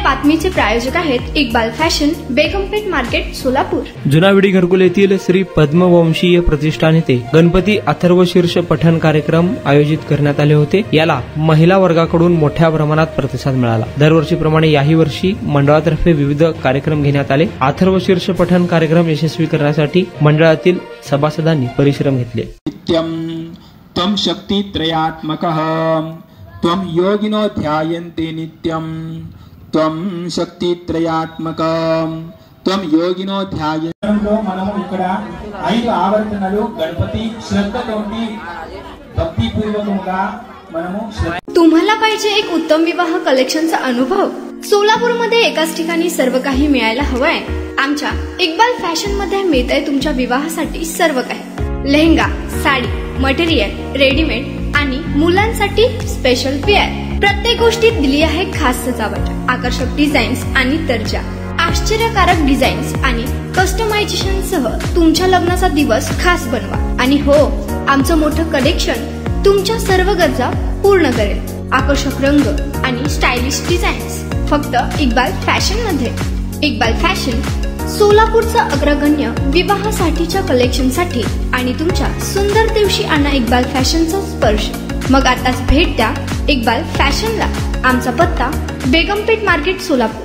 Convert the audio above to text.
बातमीचे प्रायोजक आहेत Iqbal fashion, बेगमपेठ market, Solapur. जुनाविडी घरकुल येथील श्री पद्मवंशीय प्रतिष्ठान येथे गणपती अथर्वशीर्ष पठण कार्यक्रम आयोजित करण्यात आले होते। याला महिला वर्गाकडून मोठ्या प्रमाणात प्रतिसाद मिळाला। दरवर्षीप्रमाणे याही वर्षी मंडळातर्फे विविध कार्यक्रम घेण्यात आले। अथर्वशीर्ष पठण कार्यक्रम यशस्वी करण्यासाठी मंडळातील सभासदांनी परिश्रम घेतले। त्वं शक्ति त्रयात्मकः त्वं योगिनो ध्यायन्ते नित्यं त्वं शक्ति त्रयात्मकः त्वं योगिनो ध्यायन्ते। మనము ఇక్కడ 5 ఆవర్తనలు గణపతి శ్రద్ధతోటి भक्तिपूर्वकముగా మనము। तुम्हाला पाहिजे एक उत्तम विवाह कलेक्शनचा अनुभव? सोलापूरमध्ये एकाच ठिकाणी सर्व काही मिळायला हवंय। आमच्या इक्बाल फॅशन मध्ये मिळतंय तुमच्या विवाहासाठी सर्व काही। लेहंगा, साडी, मटेरियल, रेडीमेड आणि मुलांसाठी स्पेशल वेअर। प्रत्येक गोष्टीत दिली आहे खास सजावट, आकर्षक डिझाईन्स आणि दर्जा, आश्चर्यकारक डिझाईन्स आणि कस्टमायझेशन सह तुमच्या लग्नाचा दिवस खास बनवा। आणि हो, आमचं मोठं कलेक्शन तुमच्या सर्व गरजा पूर्ण करेल। आकर्षक रंग आणि स्टायलिश डिझाईन्स फक्त इक्बाल फॅशन मध्ये। इक्बाल फॅशन सोलापूरचा अग्रगण्य विवाहासाठीच्या कलेक्शनसाठी आणि तुमच्या सुंदर दिवशी आणा इक्बाल फॅशनचा स्पर्श। मग आताच भेट द्या इक्बाल फॅशनला। आमचा पत्ता बेगमपेठ मार्केट, सोलापूर।